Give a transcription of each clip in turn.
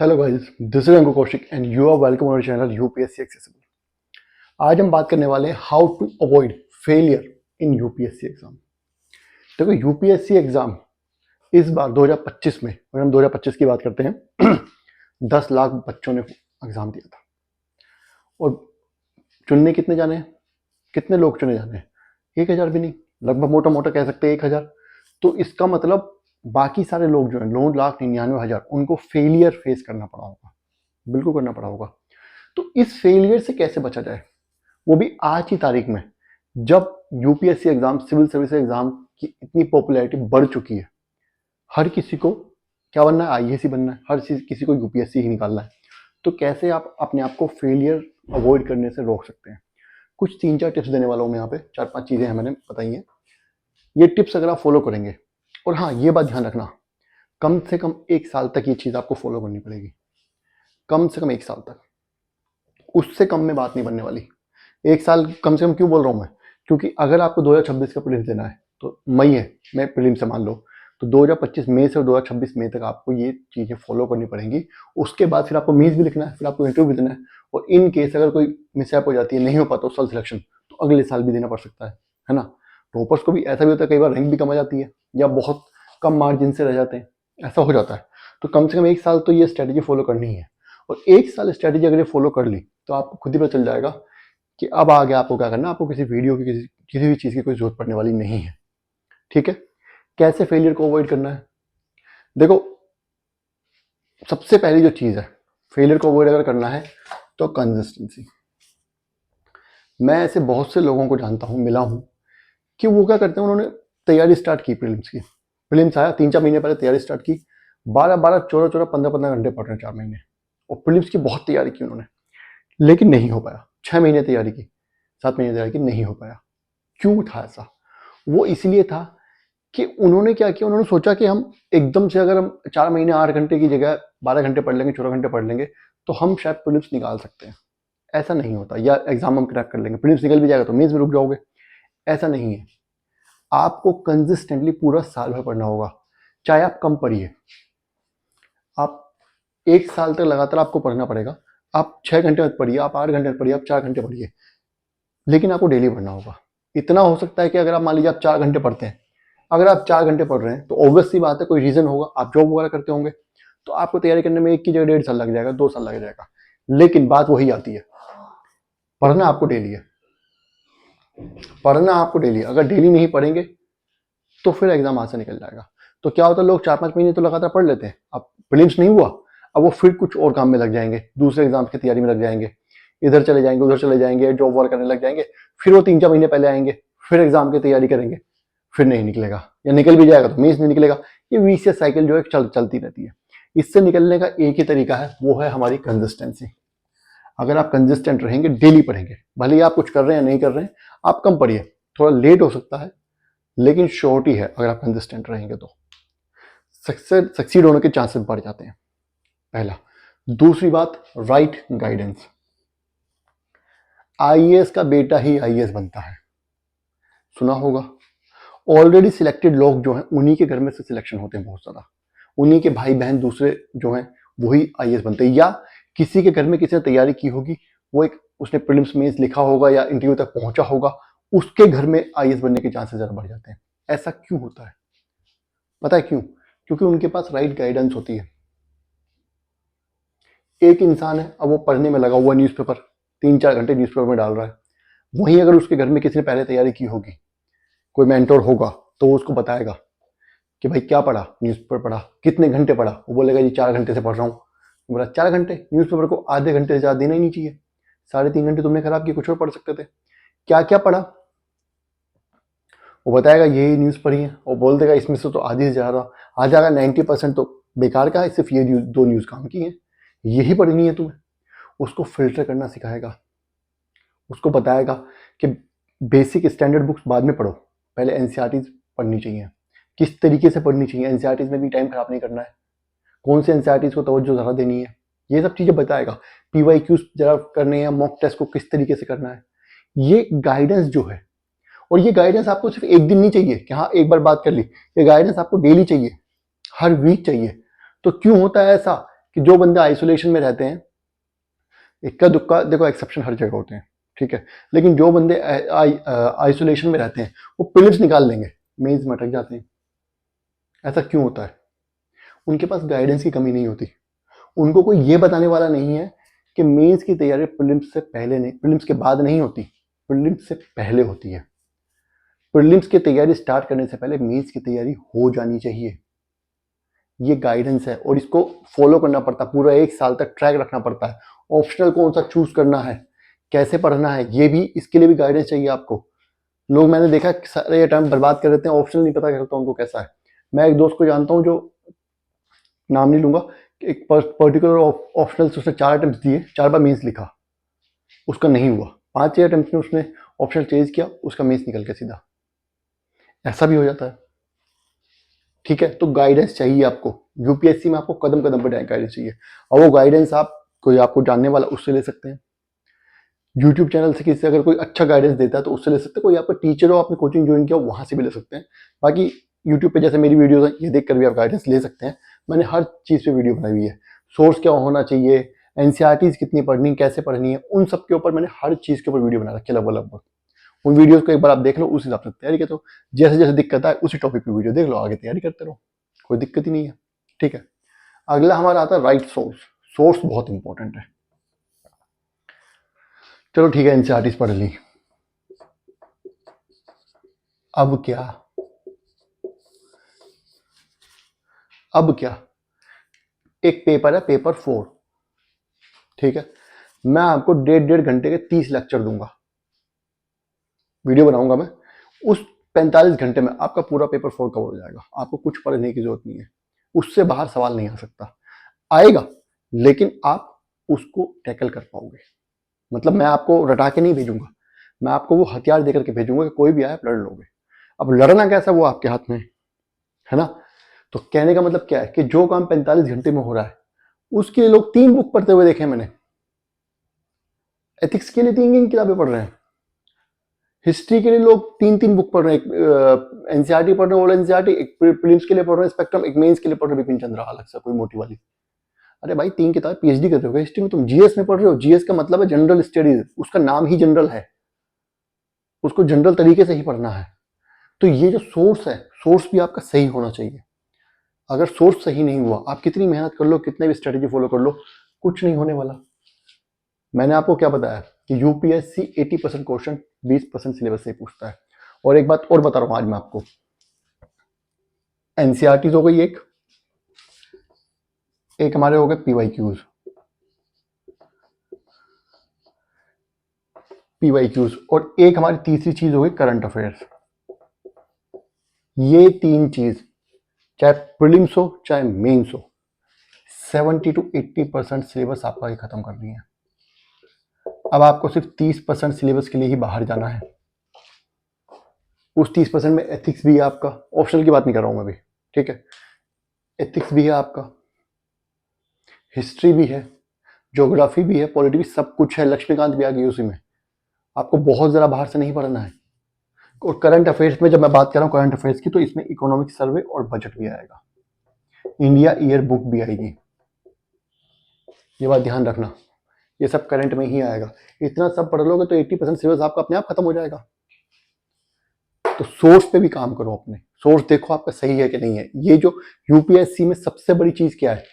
Hello guys, this is Ankur Kaushik and you are welcome on channel UPSC accessible. आज हम बात करने वाले हैं how to avoid failure in UPSC exam. देखो, यूपीएससी एग्जाम इस बार 2025 में, अगर हम 2025 की बात करते हैं 10 लाख बच्चों ने एग्जाम दिया था और चुनने कितने जाने हैं, कितने लोग चुने जाने हैं? 1000 भी नहीं, लगभग मोटा मोटा कह सकते हैं 1000। तो इसका मतलब बाकी सारे लोग जो हैं 9,99,000 उनको फेलियर फेस करना पड़ा होगा, बिल्कुल करना पड़ा होगा। तो इस फेलियर से कैसे बचा जाए, वो भी आज की तारीख में, जब UPSC exam, civil service exam की इतनी पॉपुलैरिटी बढ़ चुकी है। हर किसी को क्या बनना है? आईएएस ही बनना है, हर किसी को यूपीएससी ही निकालना है। तो कैसे आप अपने आप को फेलियर अवॉइड करने से रोक सकते हैं? कुछ 3-4 टिप्स देने वाला हूँ मैं यहाँ पे। 4-5 चीजें हैं मैंने बताई हैं। ये टिप्स अगर आप फॉलो करेंगे, और हाँ, ये बात ध्यान रखना, कम से कम 1 साल तक ये चीज आपको फॉलो करनी पड़ेगी, कम से कम 1 साल तक। उससे कम में बात नहीं बनने वाली। 1 साल कम से कम क्यों बोल रहा हूँ मैं? क्योंकि अगर आपको 2026 का प्रीलिम्स देना है, तो मई है, मैं प्रीलिम्स से मान लो, तो 2025 मई से 2026 मई तक आपको ये चीजें फॉलो करनी पड़ेंगी। उसके बाद फिर आपको मीन्स भी लिखना है, फिर आपको इंटरव्यू भी देना है, और इन केस अगर कोई मिसहैप हो जाती है, नहीं हो पाता उस साल सिलेक्शन, तो अगले साल भी देना पड़ सकता है ना। टॉपर्स को भी ऐसा भी होता है, कई बार रैंक भी कम आ जाती है या बहुत कम मार्जिन से रह जाते हैं, ऐसा हो जाता है। तो कम से कम 1 साल तो ये स्ट्रेटेजी फॉलो करनी ही है। और 1 साल स्ट्रेटेजी अगर ये फॉलो कर ली, तो आपको खुद ही पता चल जाएगा कि अब आगे आपको क्या करना है। आपको किसी वीडियो की, किसी भी चीज़ की कोई जरूरत पड़ने वाली नहीं है। ठीक है? कैसे फेलियर को अवॉइड करना है? देखो, सबसे पहली जो चीज़ है, फेलियर को अवॉइड अगर करना है तो कंसिस्टेंसी। मैं ऐसे बहुत से लोगों को जानता हूँ, मिला हूँ, कि वो क्या करते हैं, उन्होंने तैयारी स्टार्ट की प्रीलिम्स की। प्रीलिम्स आया, 3-4 महीने पहले तैयारी स्टार्ट की, 12-12, 14-14, 15-15 घंटे पढ़ रहे हैं 4 महीने, और प्रीलिम्स की बहुत तैयारी की उन्होंने, लेकिन नहीं हो पाया। 6 महीने तैयारी की, 7 महीने तैयारी की, नहीं हो पाया। क्यों था ऐसा? वो इसलिए था कि उन्होंने क्या किया, उन्होंने सोचा कि हम एकदम से, अगर हम 4 महीने 8 घंटे की जगह 12 घंटे पढ़ लेंगे, 14 घंटे पढ़ लेंगे, तो हम शायद प्रीलिम्स निकाल सकते हैं। ऐसा नहीं होता। या एग्जाम हम क्रैक कर लेंगे, प्रीलिम्स निकल भी जाएगा तो मेंस में रुक जाओगे, ऐसा नहीं है। आपको कंसिस्टेंटली पूरा साल भर पढ़ना होगा, चाहे आप कम पढ़िए। आप 1 साल तक लगातार आपको पढ़ना पड़ेगा। आप 6 घंटे मत पढ़िए, आप 8 घंटे मत पढ़िए, आप 4 घंटे पढ़िए, लेकिन आपको डेली पढ़ना होगा। इतना हो सकता है कि अगर आप मान लीजिए आप 4 घंटे पढ़ते हैं, अगर आप 4 घंटे पढ़ रहे हैं, तो ऑब्वियस सी बात है कोई रीजन होगा, आप जॉब वगैरह करते होंगे, तो आपको तैयारी करने में 1 की जगह 1.5 साल लग जाएगा, 2 साल लग जाएगा। लेकिन बात वही आती है, पढ़ना आपको डेली है, पढ़ना आपको डेली है। अगर डेली नहीं पढ़ेंगे तो फिर एग्जाम हाथ से निकल जाएगा। तो क्या होता है, लोग 4-5 महीने तो लगातार पढ़ लेते हैं, अब प्रीलिम्स नहीं हुआ, अब वो फिर कुछ और काम में लग जाएंगे, दूसरे एग्जाम की तैयारी में लग जाएंगे, इधर चले जाएंगे, उधर चले जाएंगे, जॉब वर्क करने लग जाएंगे। फिर वो 3-4 महीने पहले आएंगे, फिर एग्जाम की तैयारी करेंगे, फिर नहीं निकलेगा, या निकल भी जाएगा तो मीन्स नहीं निकलेगा। ये विशियस साइकिल जो है चलती रहती है। इससे निकलने का एक ही तरीका है, वो है हमारी कंसिस्टेंसी। अगर आप कंसिस्टेंट रहेंगे, डेली पढ़ेंगे, भले ही आप कुछ कर रहे हैं या नहीं कर रहे हैं, आप कम पढ़िए, थोड़ा लेट हो सकता है, लेकिन श्योरिटी है अगर आप कंसिस्टेंट रहेंगे तो सक्सीड होने के चांसेस बढ़ जाते हैं, पहला। दूसरी बात, राइट गाइडेंस। आईएएस का बेटा ही आईएएस बनता है, सुना होगा। ऑलरेडी सिलेक्टेड लोग जो हैं, उन्हीं के घर में से सिलेक्शन होते हैं बहुत ज्यादा, उन्हीं के भाई बहन दूसरे जो हैं वही आईएएस बनते हैं, या किसी के घर में किसी ने तैयारी की होगी, वो एक उसने प्रीलिम्स मेंस लिखा होगा या इंटरव्यू तक पहुंचा होगा, उसके घर में आईएएस बनने के चांसेस ज्यादा बढ़ जाते हैं। ऐसा क्यों होता है? पता है क्यों? क्योंकि उनके पास राइट गाइडेंस होती है। एक इंसान है, अब वो पढ़ने में लगा हुआ, न्यूज़पेपर 3-4 घंटे न्यूज़पेपर में डाल रहा है, वहीं अगर उसके घर में किसी ने पहले तैयारी की होगी, कोई मेंटोर होगा, तो वो उसको बताएगा कि भाई क्या पढ़ा, न्यूज़पेपर पढ़ा, कितने घंटे पढ़ा? वो बोलेगा जी 4 घंटे से पढ़ रहा हूँ। बोला 4 घंटे? न्यूज़पेपर को आधे घंटे से ज़्यादा देना ही नहीं चाहिए। 3.5 घंटे तुमने खराब किए, कुछ और पढ़ सकते थे। क्या क्या पढ़ा? वो बताएगा यही न्यूज़ पढ़ी है, और बोल देगा इसमें से तो आधी से ज़्यादा आ जाएगा, 90% तो बेकार का है, सिर्फ ये 2 न्यूज़ काम की हैं, यही पढ़नी है तुम्हें। उसको फिल्टर करना सिखाएगा, उसको बताएगा कि बेसिक स्टैंडर्ड बुक्स बाद में पढ़ो, पहले एनसीईआरटीज पढ़नी चाहिए, किस तरीके से पढ़नी चाहिए, एनसीईआरटीज में भी टाइम खराब नहीं करना है, कौन से एनसीईआरटीज को तवज्जो ज़्यादा देनी है, ये सब चीज़ें बताएगा। पीवाईक्यूज जरा करने हैं, मॉक टेस्ट को किस तरीके से करना है, ये गाइडेंस जो है। और ये गाइडेंस आपको सिर्फ एक दिन नहीं चाहिए कि हाँ एक बार बात कर ली, ये गाइडेंस आपको डेली चाहिए, हर वीक चाहिए। तो क्यों होता है ऐसा कि जो बंदे आइसोलेशन में रहते हैं, इक्का दुक्का, देखो एक्सेप्शन हर जगह होते हैं, ठीक है, लेकिन जो बंदे आइसोलेशन में रहते हैं वो प्रीलिम्स निकाल लेंगे, मेंस में अटक जाते हैं। ऐसा क्यों होता है? उनके पास गाइडेंस की कमी नहीं होती, उनको कोई ये बताने वाला नहीं है कि मेंस की तैयारी प्रीलिम्स से पहले नहीं, प्रीलिम्स के बाद नहीं होती, प्रीलिम्स से पहले होती है। प्रीलिम्स की तैयारी स्टार्ट करने से पहले मेंस की तैयारी हो जानी चाहिए। ये गाइडेंस है और इसको फॉलो करना पड़ता है, पूरा 1 साल तक ट्रैक रखना पड़ता है। ऑप्शनल कौन सा चूज करना है, कैसे पढ़ना है, ये भी, इसके लिए भी गाइडेंस चाहिए आपको। लोग, मैंने देखा सारे टाइम बर्बाद कर देते हैं, ऑप्शनल नहीं पता करता उनको कैसा है। मैं एक दोस्त को जानता हूँ, जो नाम नहीं लूंगा, एक पर्टिकुलर ऑप्शनल उसने 4 अटेम्प्ट दिए, 4 बार मेंस लिखा, उसका नहीं हुआ। 5-6 अटेम्प्ट में उसने ऑप्शनल चेंज किया, उसका मेंस निकल के सीधा। ऐसा भी हो जाता है, ठीक है। तो गाइडेंस चाहिए आपको, यूपीएससी में आपको कदम कदम पर गाइडेंस चाहिए, और वो गाइडेंस आप, कोई आपको जानने वाला उससे ले सकते हैं, यूट्यूब चैनल से किसी से अगर कोई अच्छा गाइडेंस देता है तो उससे ले सकते हैं, कोई आपका टीचर हो, आपने कोचिंग ज्वाइन किया वहां से भी ले सकते हैं। बाकी यूट्यूब पे जैसे मेरी वीडियो है, ये देख कर भी आप गाइडेंस ले सकते हैं। मैंने हर चीज़ पे वीडियो बनाई हुई है, सोर्स क्या होना चाहिए, एनसीईआरटीज कितनी पढ़नी, कैसे पढ़नी है, उन सब के ऊपर मैंने हर चीज़ के ऊपर वीडियो बना रखी है लगभग। उन वीडियोस को एक बार आप देख लो, उस हिसाब से तैयारी करते हो, जैसे जैसे दिक्कत आए उसी टॉपिक पे वीडियो देख लो, आगे तैयारी करते रहो, कोई दिक्कत ही नहीं है, ठीक है। अगला हमारा आता है राइट सोर्स। सोर्स बहुत इंपॉर्टेंट है। चलो ठीक है, एनसीईआरटीज पढ़ ली, अब क्या? अब क्या? एक पेपर है, पेपर 4, ठीक है, मैं आपको 1.5 घंटे के 30 लेक्चर दूंगा, वीडियो बनाऊंगा मैं, उस 45 घंटे में आपका पूरा पेपर 4 कवर हो जाएगा, आपको कुछ पढ़ने की जरूरत नहीं है, उससे बाहर सवाल नहीं आ सकता, आएगा लेकिन आप उसको टैकल कर पाओगे। मतलब मैं आपको रटा के नहीं भेजूंगा, मैं आपको वो हथियार देकर के भेजूंगा कि कोई भी आए आप लड़ लोगे। अब लड़ना कैसा, वो आपके हाथ में है ना। तो कहने का मतलब क्या है कि जो काम 45 घंटे में हो रहा है, उसके लिए लोग 3 बुक पढ़ते हुए देखे मैंने। एथिक्स के लिए 3 किताबें पढ़ रहे हैं, हिस्ट्री के लिए लोग 3 बुक पढ़ रहे हैं, एक एनसीईआरटी पढ़ रहे हैं, ओल्ड एनसीईआरटी, एक प्रीलिम्स के लिए पढ़ रहे हैं स्पेक्ट्रम, एक मेंस के लिए पढ़ रहे हैं बिपिन चंद्र अलग से कोई मोटी वाली। अरे भाई 3 किताब, पीएचडी कर रहे हो हिस्ट्री में, तुम जीएस में पढ़ रहे हो, जीएस का मतलब है जनरल स्टडीज, उसका नाम ही जनरल है, उसको जनरल तरीके से ही पढ़ना है। तो ये जो सोर्स है, सोर्स भी आपका सही होना चाहिए। अगर सोर्स सही नहीं हुआ, आप कितनी मेहनत कर लो, कितने भी स्ट्रेटेजी फॉलो कर लो, कुछ नहीं होने वाला। मैंने आपको क्या बताया कि यूपीएससी 80% क्वेश्चन 20% सिलेबस से ही पूछता है। और एक बात और बता रहा हूं आज मैं आपको, एनसीईआरटी हो गई, एक हमारे हो गए पीवाईक्यूज, और एक हमारी तीसरी चीज हो गई करंट अफेयर्स। ये 3 चीज, चाहे प्रीलिम्स हो चाहे मेंस हो, 70 to 80% सिलेबस आपका ही खत्म करनी है। अब आपको सिर्फ 30% सिलेबस के लिए ही बाहर जाना है। उस 30% में एथिक्स भी है आपका, ऑप्शनल की बात नहीं कर रहा हूं मैं भी, ठीक है। एथिक्स भी है आपका, हिस्ट्री भी है, ज्योग्राफी भी है, पॉलिटी भी, सब कुछ है, लक्ष्मीकांत भी आ गई उसी में। आपको बहुत ज़रा बाहर से नहीं पढ़ना है। और करंट अफेयर्स में जब मैं बात कर रहा हूँ करंट अफेयर्स की, तो इसमें इकोनॉमिक सर्वे और बजट भी आएगा, इंडिया ईयर बुक भी आएगी, ये बात ध्यान रखना, ये सब करंट में ही आएगा। इतना सब पढ़ लोगे तो 80% सिलेबस आपका अपने आप खत्म हो जाएगा। तो सोर्स पे भी काम करो, अपने सोर्स देखो आपका सही है कि नहीं है। ये जो यूपीएससी में सबसे बड़ी चीज क्या है,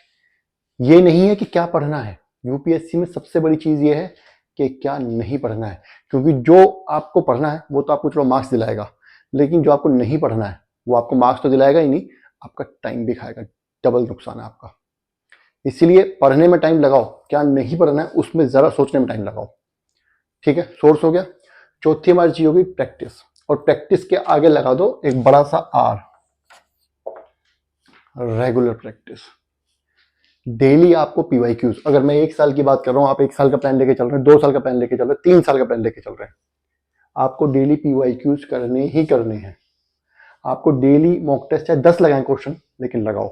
ये नहीं है कि क्या पढ़ना है, यूपीएससी में सबसे बड़ी चीज ये है कि क्या नहीं पढ़ना है। क्योंकि जो आपको पढ़ना है वो तो आपको चलो मार्क्स दिलाएगा, लेकिन जो आपको नहीं पढ़ना है वो आपको मार्क्स तो दिलाएगा ही नहीं, आपका टाइम भी खाएगा, डबल नुकसान है आपका। इसीलिए पढ़ने में टाइम लगाओ, क्या नहीं पढ़ना है उसमें जरा सोचने में टाइम लगाओ, ठीक है। सोर्स हो गया। चौथी हमारी चीज होगी प्रैक्टिस, और प्रैक्टिस के आगे लगा दो एक बड़ा सा आर, रेगुलर प्रैक्टिस। डेली आपको पीवाईक्यूज, अगर मैं 1 साल की बात कर रहा हूं, आप 1 साल का प्लान लेके चल रहे हैं, 2 साल का प्लान लेके चल रहे हैं, 3 साल का प्लान लेके चल रहे हैं, आपको डेली पीवाईक्यूज करने ही करने हैं। आपको डेली मॉक टेस्ट चाहे 10 लगाएं क्वेश्चन, लेकिन लगाओ।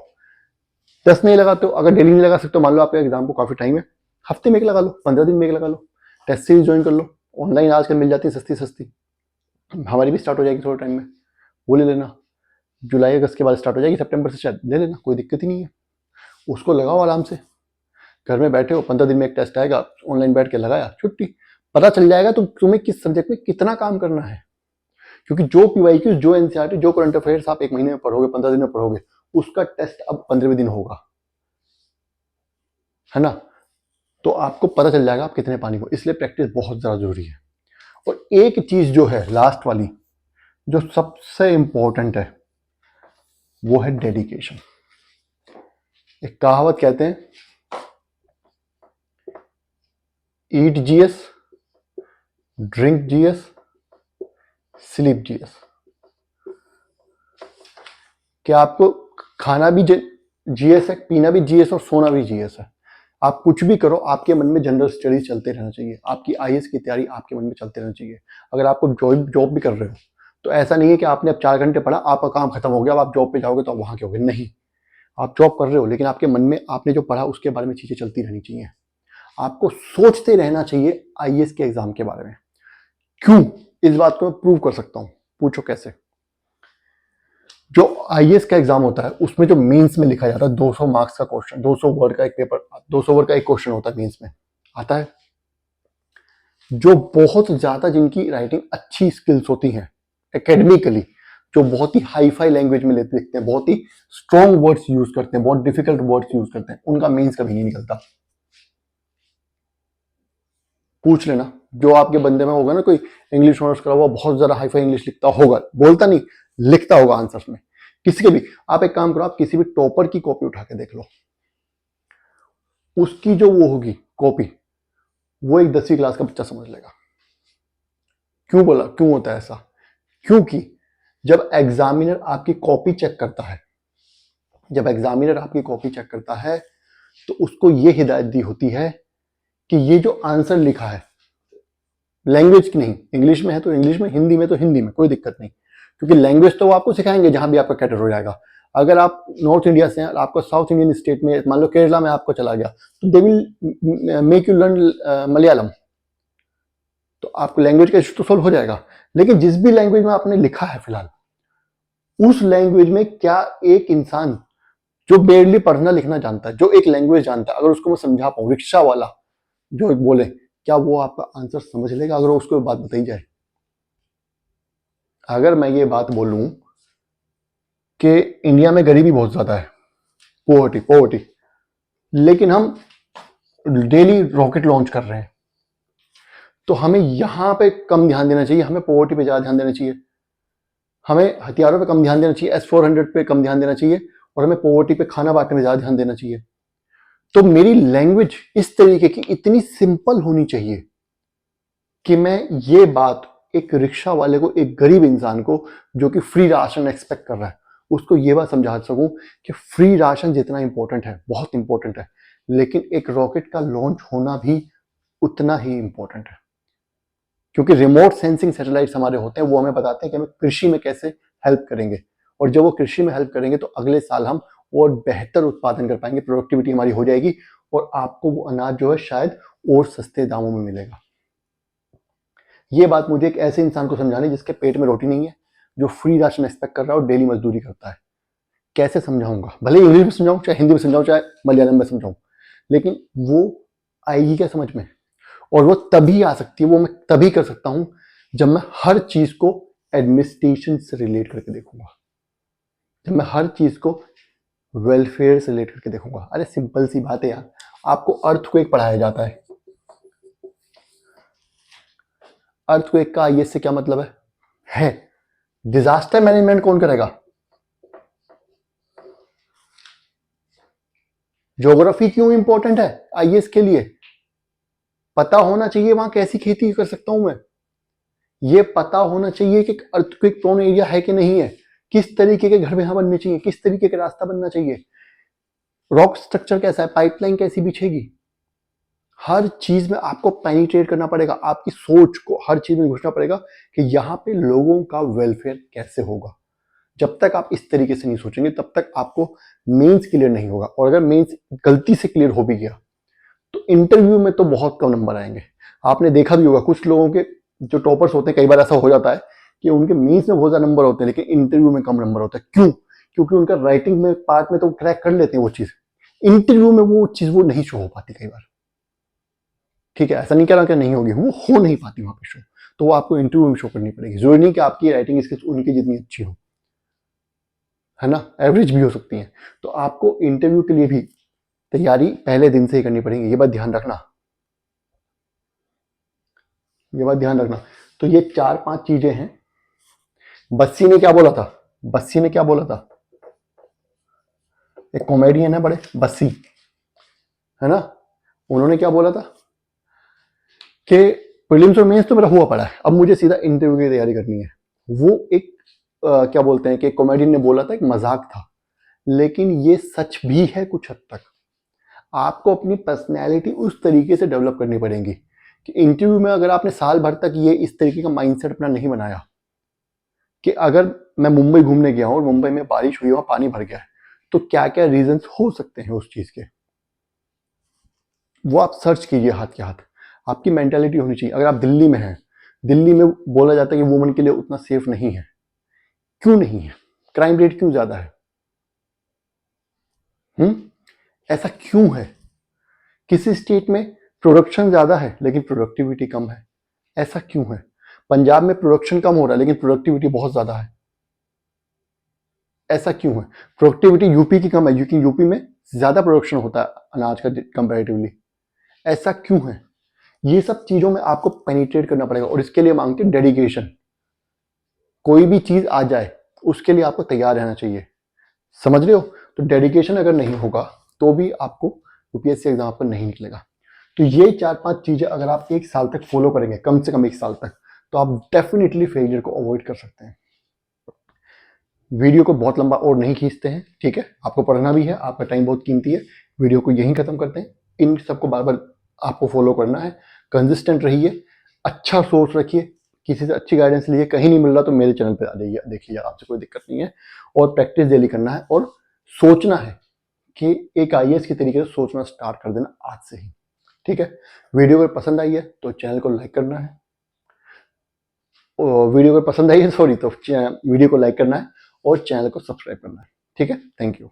10 नहीं लगाते हो, अगर डेली नहीं लगा सकते हो, मान लो आपके एग्जाम को काफी टाइम है, हफ्ते में एक लगा लो, 15 दिन में एक लगा लो, टेस्ट सीरीज ज्वाइन कर लो, ऑनलाइन आजकल मिल जाती है सस्ती सस्ती, हमारी भी स्टार्ट हो जाएगी थोड़े टाइम में, वो ले लेना। जुलाई अगस्त के बाद स्टार्ट हो जाएगी, सितंबर से शायद ले लेना, कोई दिक्कत ही नहीं है। उसको लगाओ आराम से, घर में बैठे हो, 15 दिन में एक टेस्ट आएगा, ऑनलाइन बैठ के लगाया, छुट्टी। पता चल जाएगा तो तुम्हें किस सब्जेक्ट में कितना काम करना है, क्योंकि जो पीवाईक्यू, जो एनसीईआरटी, जो करंट अफेयर्स आप 1 महीने में पढ़ोगे, 15 दिन में पढ़ोगे, उसका टेस्ट अब 15वें दिन होगा, है ना। तो आपको पता चल जाएगा आप कितने पानी को, इसलिए प्रैक्टिस बहुत ज्यादा जरूरी है। और एक चीज जो है लास्ट वाली, जो सबसे इंपॉर्टेंट है, वो है डेडिकेशन। एक कहावत कहते हैं, eat GS, drink GS, sleep GS. क्या आपको खाना भी जीएस है, पीना भी जीएस और सोना भी जीएस है। आप कुछ भी करो, आपके मन में जनरल स्टडीज चलते रहना चाहिए, आपकी आईएएस की तैयारी आपके मन में चलते रहना चाहिए। अगर आपको जॉब भी कर रहे हो तो ऐसा नहीं है कि आपने अब 4 घंटे पढ़ा, आपका काम खत्म हो गया, अब आप जॉब पे जाओगे तो आप वहां के होगे, नहीं। आप जॉब कर रहे हो लेकिन आपके मन में आपने जो पढ़ा उसके बारे में चीजें चलती रहनी चाहिए। आपको सोचते रहना चाहिए आईएएस के एग्जाम के बारे में। क्यों? इस बात को मैं प्रूव कर सकता हूं, पूछो कैसे। जो आईएएस का एग्जाम होता है उसमें जो मेंस में लिखा जाता है 200 मार्क्स का क्वेश्चन, 200 वर्ड का एक पेपर, 200 वर्ड का एक क्वेश्चन होता है मेंस में आता है। जो बहुत ज्यादा जिनकी राइटिंग अच्छी स्किल्स होती हैं एकेडमिकली, जो बहुत ही हाई फाई लैंग्वेज में लिखते हैं, बहुत ही स्ट्रॉन्ग वर्ड्स यूज करते हैं, बहुत डिफिकल्ट वर्ड्स यूज करते हैं, उनका मेंस कभी नहीं निकलता। पूछ लेना, जो आपके बंदे में होगा ना कोई इंग्लिश ऑनर्स करा हुआ, बहुत ज्यादा हाई फाई इंग्लिश लिखता होगा, बोलता नहीं, लिखता होगा आंसर्स में, किसी के भी। आप एक काम करो, आप किसी भी टॉपर की कॉपी उठा के देख लो, उसकी जो वो होगी कॉपी, वो एक 10वीं क्लास का बच्चा समझ लेगा। क्यों बोला, क्यों होता है ऐसा? क्योंकि जब एग्जामिनर आपकी कॉपी चेक करता है, जब एग्जामिनर आपकी कॉपी चेक करता है तो उसको ये हिदायत दी होती है कि ये जो आंसर लिखा है, लैंग्वेज की नहीं, इंग्लिश में है तो इंग्लिश में, हिंदी में तो हिंदी में, कोई दिक्कत नहीं, क्योंकि लैंग्वेज तो वो आपको सिखाएंगे जहां भी आपका कैटर हो जाएगा। अगर आप नॉर्थ इंडिया से हैं, आपको साउथ इंडियन स्टेट में, मान लो केरला में आपको चला गया, तो they will make you learn Malayalam, तो आपको लैंग्वेज का इशू तो सोल्व हो जाएगा। लेकिन जिस भी लैंग्वेज में आपने लिखा है फिलहाल, उस लैंग्वेज में क्या एक इंसान जो बेरली पढ़ना लिखना जानता है, जो एक लैंग्वेज जानता है, अगर उसको मैं समझा पाऊं, रिक्शा वाला जो बोले, क्या वो आपका आंसर समझ लेगा अगर उसको बात बताई जाए? अगर मैं ये बात बोलूं कि इंडिया में गरीबी बहुत ज्यादा है, पोवर्टी, लेकिन हम डेली रॉकेट लॉन्च कर रहे हैं, तो हमें यहां पे कम ध्यान देना चाहिए, हमें पोवर्टी पे ज्यादा ध्यान देना चाहिए, हमें हथियारों पे कम ध्यान देना चाहिए, S-400 पे कम ध्यान देना चाहिए, और हमें पोवर्टी पे खाना बांटने में ज्यादा ध्यान देना चाहिए। तो मेरी लैंग्वेज इस तरीके की इतनी सिंपल होनी चाहिए कि मैं ये बात एक रिक्शा वाले को, एक गरीब इंसान को जो कि फ्री राशन एक्सपेक्ट कर रहा है, उसको ये बात समझा सकूं कि फ्री राशन जितना इंपॉर्टेंट है, बहुत इंपॉर्टेंट है, लेकिन एक रॉकेट का लॉन्च होना भी उतना ही इंपॉर्टेंट है। क्योंकि रिमोट सेंसिंग सैटेलाइट्स हमारे होते हैं, वो हमें बताते हैं कि हमें कृषि में कैसे हेल्प करेंगे, और जब वो कृषि में हेल्प करेंगे तो अगले साल हम और बेहतर उत्पादन कर पाएंगे, प्रोडक्टिविटी हमारी हो जाएगी, और आपको वो अनाज जो है शायद और सस्ते दामों में मिलेगा। ये बात मुझे एक ऐसे इंसान को समझानी जिसके पेट में रोटी नहीं है, जो फ्री राशन एक्सपेक्ट कर रहा है और डेली मजदूरी करता है। कैसे समझाऊंगा? भले इंग्लिश में समझाऊं, चाहे हिंदी में समझाऊं, चाहे मलयालम में समझाऊं, लेकिन वो आएगी क्या समझ में? और वो तभी आ सकती है, वो मैं तभी कर सकता हूं जब मैं हर चीज को एडमिनिस्ट्रेशन से रिलेट करके देखूंगा, जब मैं हर चीज को वेलफेयर से रिलेट करके देखूंगा। अरे सिंपल सी बात है यार, आपको अर्थक्वेक पढ़ाया जाता है, अर्थक्वेक का आईएएस से क्या मतलब है? डिजास्टर मैनेजमेंट कौन करेगा? ज्योग्राफी क्यों इंपॉर्टेंट है आईएएस के लिए? पता होना चाहिए वहां कैसी खेती कर सकता हूं मैं, ये पता होना चाहिए कि अर्थक्वेक प्रोन एरिया है कि नहीं है, किस तरीके के घर वहां बनने चाहिए, किस तरीके का रास्ता बनना चाहिए, रॉक स्ट्रक्चर कैसा है, पाइपलाइन कैसी बिछेगी। हर चीज में आपको पेनिट्रेट करना पड़ेगा, आपकी सोच को हर चीज में घुसना पड़ेगा कि यहाँ पे लोगों का वेलफेयर कैसे होगा। जब तक आप इस तरीके से नहीं सोचेंगे तब तक आपको मेंस क्लियर नहीं होगा, और अगर मेंस गलती से क्लियर हो भी गया तो इंटरव्यू में तो बहुत कम नंबर आएंगे। आपने देखा भी होगा कुछ लोगों के जो टॉपर्स होते हैं, कई बार ऐसा हो जाता है कि उनके मेंस में बहुत ज्यादा नंबर होते हैं लेकिन इंटरव्यू में कम नंबर होता है। क्यों? क्योंकि उनका राइटिंग में पार्ट में तो क्रैक कर लेते हैं वो चीज, इंटरव्यू में वो चीज वो नहीं शो हो पाती कई बार, ठीक है, ऐसा नहीं कह रहा कि नहीं होगी, वो हो नहीं पाती वहां पे शो, तो वो आपको इंटरव्यू में शो करनी पड़ेगी। जरूरी नहीं कि आपकी राइटिंग स्किल्स उनकी जितनी अच्छी हो, है ना, एवरेज भी हो सकती है। तो आपको इंटरव्यू के लिए भी तैयारी पहले दिन से ही करनी पड़ेगी, ये बात ध्यान रखना, ये बात ध्यान रखना। तो ये 4-5 चीजें हैं। बस्सी ने क्या बोला था, बस्सी ने क्या बोला था, एक कॉमेडियन है बड़े, बस्सी, है ना, उन्होंने क्या बोला था कि प्रीलिम्स और मेंस तो मेरा हुआ पड़ा है, अब मुझे सीधा इंटरव्यू की तैयारी करनी है। वो एक क्या बोलते हैं कि कॉमेडियन ने बोला था, एक मजाक था, लेकिन ये सच भी है कुछ हद तक। आपको अपनी पर्सनैलिटी उस तरीके से डेवलप करनी पड़ेगी कि इंटरव्यू में अगर आपने साल भर तक ये इस तरीके का माइंडसेट अपना नहीं बनाया कि अगर मैं मुंबई घूमने गया हूं और मुंबई में बारिश हुई, वहां पानी भर गया है, तो क्या क्या रीजंस हो सकते हैं उस चीज के, वो आप सर्च कीजिए हाथ के हाथ। आपकी मेंटालिटी होनी चाहिए। अगर आप दिल्ली में हैं, दिल्ली में बोला जाता है कि वुमन के लिए उतना सेफ नहीं है, क्यों नहीं है, क्राइम रेट क्यों ज्यादा है, ऐसा क्यों है? किसी स्टेट में प्रोडक्शन ज्यादा है लेकिन प्रोडक्टिविटी कम है, ऐसा क्यों है? पंजाब में प्रोडक्शन कम हो रहा है लेकिन प्रोडक्टिविटी बहुत ज्यादा है, ऐसा क्यों है? प्रोडक्टिविटी यूपी की कम है क्योंकि यूपी में ज्यादा प्रोडक्शन होता है अनाज का कंपैरेटिवली, ऐसा क्यों है? ये सब चीजों में आपको पेनिट्रेट करना पड़ेगा और इसके लिए मांगते हैं डेडिकेशन। कोई भी चीज आ जाए उसके लिए आपको तैयार रहना चाहिए, समझ रहे हो? तो डेडिकेशन अगर नहीं होगा तो भी आपको यूपीएससी एग्जाम पर नहीं निकलेगा। तो ये 4-5 चीजें अगर आप एक साल तक फॉलो करेंगे, कम से कम एक साल तक, तो आप डेफिनेटली फेलियर को अवॉइड कर सकते हैं। वीडियो को बहुत लंबा और नहीं खींचते हैं, ठीक है, आपको पढ़ना भी है, आपका टाइम बहुत कीमती है। वीडियो को यहीं खत्म करते हैं। इन सबको बार बार आपको फॉलो करना है, कंसिस्टेंट रहिए, अच्छा सोच रखिए, किसी से अच्छी गाइडेंस लीजिए, कहीं नहीं मिल रहा तो मेरे चैनल पे आ जाइए, देख लीजिए, आपसे कोई दिक्कत नहीं है। और प्रैक्टिस डेली करना है और सोचना है कि एक आईएएस के तरीके से सोचना स्टार्ट कर देना आज से ही, ठीक है। वीडियो अगर पसंद आई है तो चैनल को लाइक करना है, वीडियो अगर पसंद आई है सॉरी तो वीडियो को लाइक करना है और चैनल को सब्सक्राइब करना है, ठीक है। Thank you.